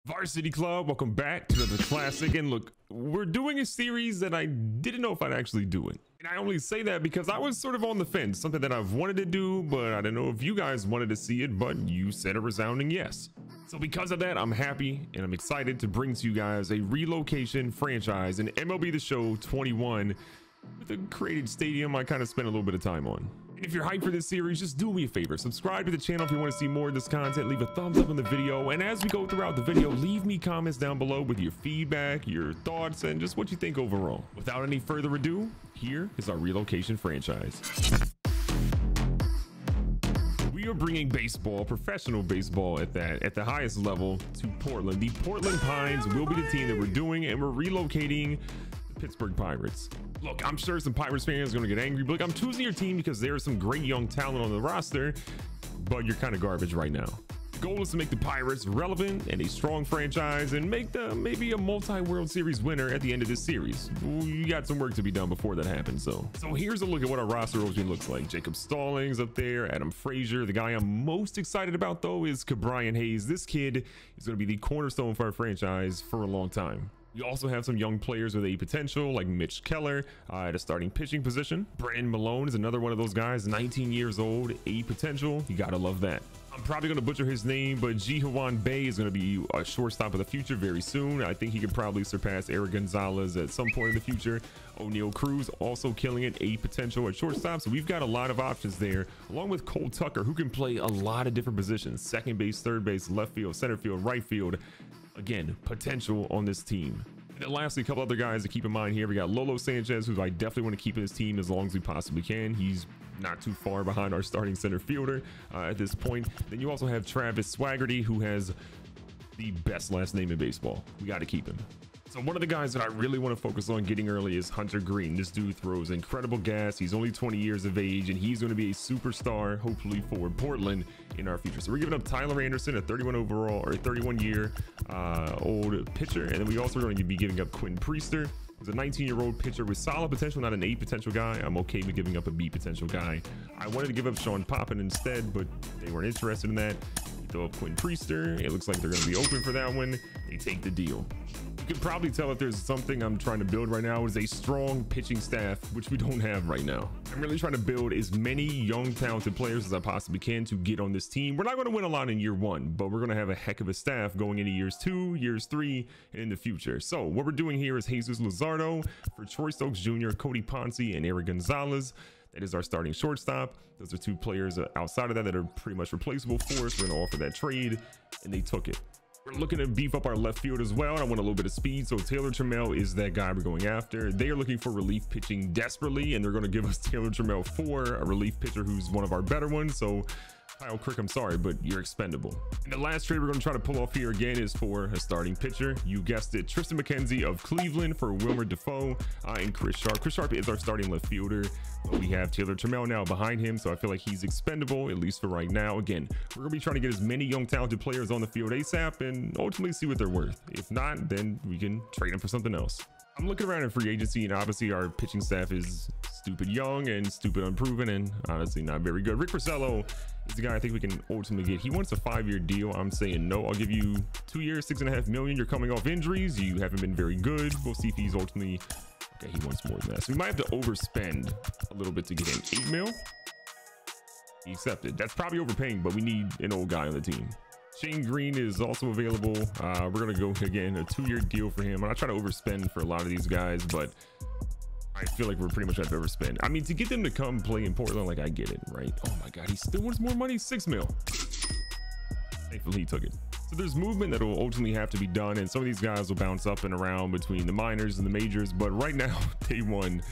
Varsity Club, welcome back to another classic. And look, we're doing a series that I didn't know if I'd actually do it. And I only say that because I was sort of on the fence, something that I've wanted to do, but I don't know if you guys wanted to see it, but you said a resounding yes. So because of that, I'm happy and I'm excited to bring to you guys a relocation franchise in MLB The Show 21 with a created stadium I kind of spent a little bit of time on. And if you're hyped for this series, just do me a favor, subscribe to the channel if you want to see more of this content, leave a thumbs up on the video, and as we go throughout the video, leave me comments down below with your feedback, your thoughts, and just what you think overall. Without any further ado, here is our relocation franchise. We are bringing baseball, professional baseball at the highest level, to Portland. The Portland Pines will be the team that we're doing, and we're relocating the Pittsburgh Pirates. Look, I'm sure some Pirates fans are going to get angry, but look, I'm choosing your team because there is some great young talent on the roster, but you're kind of garbage right now. The goal is to make the Pirates relevant and a strong franchise and make them maybe a multi-World Series winner at the end of this series. You got some work to be done before that happens. So here's a look at what our roster rotation looks like. Jacob Stallings up there, Adam Frazier. The guy I'm most excited about though is Brian Hayes. This kid is going to be the cornerstone for our franchise for a long time. We also have some young players with a potential like Mitch Keller at a starting pitching position. Brandon Malone is another one of those guys, 19 years old, a potential. You gotta love that. I'm probably going to butcher his name, but Jihuan Bay is going to be a shortstop of the future very soon. I think he could probably surpass Eric Gonzalez at some point in the future. O'Neal Cruz also killing it, a potential at shortstop. So we've got a lot of options there, along with Cole Tucker, who can play a lot of different positions: second base, third base, left field, center field, right field. Again, potential on this team. And then lastly, a couple other guys to keep in mind here. We got Lolo Sanchez, who I definitely want to keep in his team as long as we possibly can. He's not too far behind our starting center fielder at this point. Then you also have Travis Swaggerty, who has the best last name in baseball. We got to keep him. So one of the guys that I really want to focus on getting early is Hunter Green. This dude throws incredible gas. He's only 20 years of age, and he's going to be a superstar, hopefully, for Portland in our future. So we're giving up Tyler Anderson, a 31 overall or a 31-year old pitcher, and then we also are going to be giving up Quinn Priester, who's a 19-year-old pitcher with solid potential, not an A potential guy. I'm okay with giving up a B potential guy. I wanted to give up Sean Poppin instead, but they weren't interested in that. You throw up Quinn Priester. It looks like they're going to be open for that one. They take the deal. You can probably tell if there's something I'm trying to build right now is a strong pitching staff, which we don't have right now. I'm really trying to build as many young talented players as I possibly can to get on this team. We're not going to win a lot in year one, but we're going to have a heck of a staff going into years 2, years 3, and in the future. So what we're doing here is Jesus Luzardo for Troy Stokes Jr., Cody Ponce, and Eric Gonzalez. That is our starting shortstop. Those are two players outside of that are pretty much replaceable for us. We're going to offer that trade, and they took it. We're looking to beef up our left field as well. I want a little bit of speed, so Taylor Trammell is that guy we're going after. They are looking for relief pitching desperately, and they're going to give us Taylor Trammell for a relief pitcher who's one of our better ones. So Kyle Crick, I'm sorry, but you're expendable. And the last trade we're going to try to pull off here again is for a starting pitcher. You guessed it, Tristan McKenzie of Cleveland for Wilmer Defoe and Chris Sharp. Chris Sharp is our starting left fielder. We have Taylor Trammell now behind him, so I feel like he's expendable, at least for right now. Again, we're going to be trying to get as many young talented players on the field ASAP and ultimately see what they're worth. If not, then we can trade them for something else. I'm looking around in free agency, and obviously our pitching staff is stupid young and stupid unproven and honestly not very good. Rick Porcello is the guy I think we can ultimately get. He wants a 5-year deal. I'm saying no. I'll give you 2 years, $6.5 million. You're coming off injuries. You haven't been very good. We'll see if he's ultimately okay. He wants more than that, so we might have to overspend a little bit to get him. 8 mil. He accepted. That's probably overpaying, but we need an old guy on the team. Shane Green is also available. We're gonna go again a 2-year deal for him. I'm not trying to overspend for a lot of these guys, but I feel like we're pretty much at to overspend. I mean, to get them to come play in Portland, like I get it, right? Oh my God, he still wants more money. 6 mil. Thankfully, he took it. So there's movement that will ultimately have to be done, and some of these guys will bounce up and around between the minors and the majors. But right now, day one,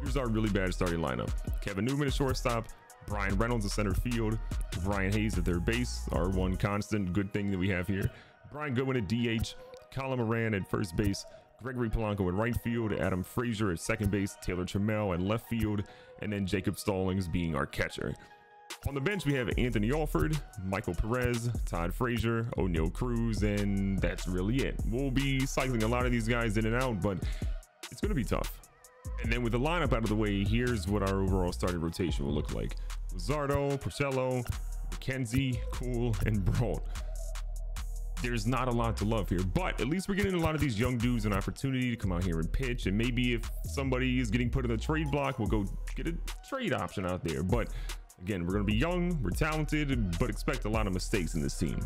here's our really bad starting lineup. Kevin Newman at shortstop. Brian Reynolds at center field, Brian Hayes at third base, our one constant good thing that we have here. Brian Goodwin at DH, Colin Moran at first base, Gregory Polanco at right field, Adam Frazier at second base, Taylor Trammell at left field, and then Jacob Stallings being our catcher. On the bench, we have Anthony Alford, Michael Perez, Todd Frazier, O'Neal Cruz, and that's really it. We'll be cycling a lot of these guys in and out, but it's going to be tough. And then with the lineup out of the way, here's what our overall starting rotation will look like. Luzardo, Porcello, McKenzie, Cool, and Brault. there's not a lot to love here, but at least we're getting a lot of these young dudes an opportunity to come out here and pitch. And maybe if somebody is getting put in a trade block, we'll go get a trade option out there. But again, we're going to be young, we're talented, but expect a lot of mistakes in this team.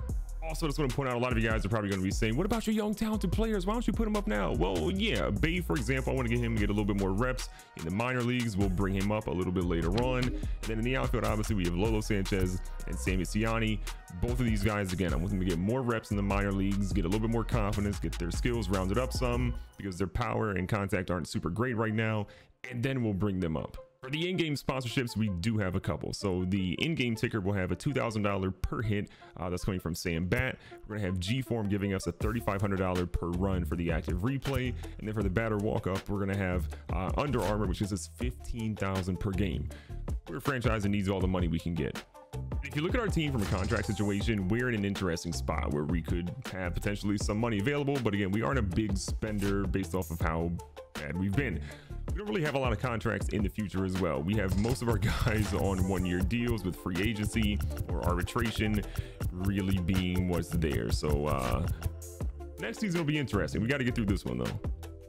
Also, just want to point out, a lot of you guys are probably going to be saying, what about your young talented players? Why don't you put them up now? Well, yeah, Bay, for example, I want to get him to get a little bit more reps in the minor leagues. We'll bring him up a little bit later on. And then in the outfield, obviously, we have Lolo Sanchez and Sammy Siani. Both of these guys, again, I want them to get more reps in the minor leagues, get a little bit more confidence, get their skills rounded up some, because their power and contact aren't super great right now. And then we'll bring them up. For the in-game sponsorships, we do have a couple. So the in-game ticker will have a $2,000 per hit. That's coming from Sam Bat. We're gonna have G-Form giving us a $3,500 per run for the active replay. And then for the batter walk-up, we're gonna have Under Armour, which is us $15,000 per game. We're a franchise that needs all the money we can get. If you look at our team from a contract situation, we're in an interesting spot where we could have potentially some money available. But again, we aren't a big spender based off of how bad we've been. We don't really have a lot of contracts in the future as well. We have most of our guys on one-year deals, with free agency or arbitration really being what's there. So next season will be interesting. We got to get through this one though.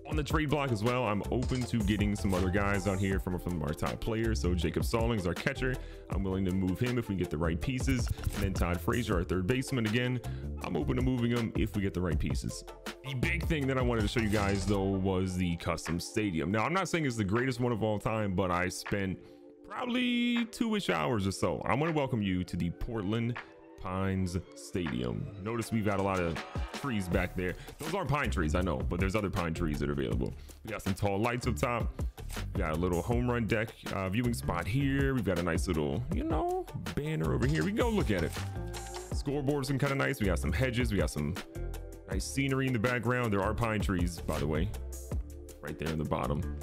On the trade block as well, I'm open to getting some other guys on here from our top players. So Jacob Stallings, our catcher, I'm willing to move him if we get the right pieces. And then Todd Frazier, our third baseman, again, I'm open to moving him if we get the right pieces. The big thing that I wanted to show you guys though was the custom stadium. Now, I'm not saying it's the greatest one of all time, but I spent probably 2-ish hours or so. I want to welcome you to the Portland Pines Stadium. Notice we've got a lot of trees back there. Those aren't pine trees, I know, but there's other pine trees that are available. We got some tall lights up top. We got a little home run deck viewing spot here. We've got a nice little, banner over here. We can go look at it. Scoreboard's kind of nice. We got some hedges. We got some nice scenery in the background. There are pine trees, by the way, right there in the bottom.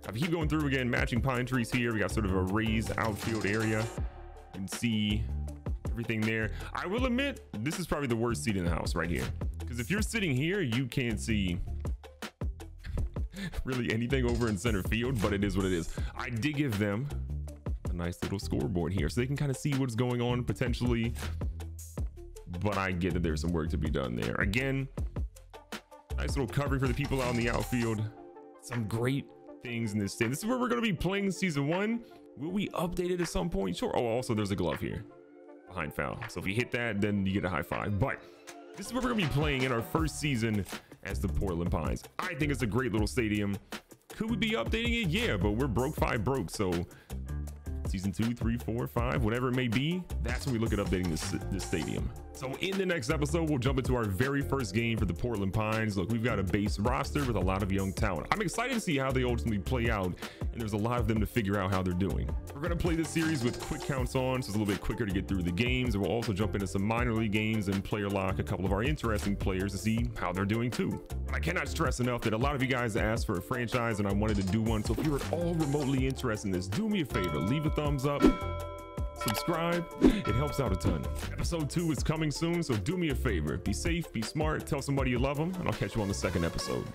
If you keep going through, again, matching pine trees here. We got sort of a raised outfield area. You can see everything there. I will admit, this is probably the worst seat in the house right here, because if you're sitting here, you can't see really anything over in center field, but it is what it is. I did give them a nice little scoreboard here so they can kind of see what's going on potentially, but I get that there's some work to be done there. Again, nice little covering for the people out in the outfield. Some great things in this state. This is where we're going to be playing season 1. Will we update it at some point? Sure. Oh, also there's a glove here behind foul, so if you hit that, then you get a high five. But this is where we're gonna be playing in our first season as the Portland Pines. I think it's a great little stadium. Could we be updating it? Yeah, but we're broke 5 broke, so season 2, 3, 4, 5, whatever it may be, that's when we look at updating this stadium. So in the next episode, we'll jump into our very first game for the Portland Pines. Look, we've got a base roster with a lot of young talent. I'm excited to see how they ultimately play out, and there's a lot of them to figure out how they're doing. We're going to play this series with quick counts on, so it's a little bit quicker to get through the games. And we'll also jump into some minor league games and player lock a couple of our interesting players to see how they're doing too. I cannot stress enough that a lot of you guys asked for a franchise, and I wanted to do one. So if you're at all remotely interested in this, do me a favor, leave a thumbs up, subscribe. It helps out a ton. Episode 2 is coming soon, so do me a favor, be safe, be smart, tell somebody you love them, and I'll catch you on the second episode.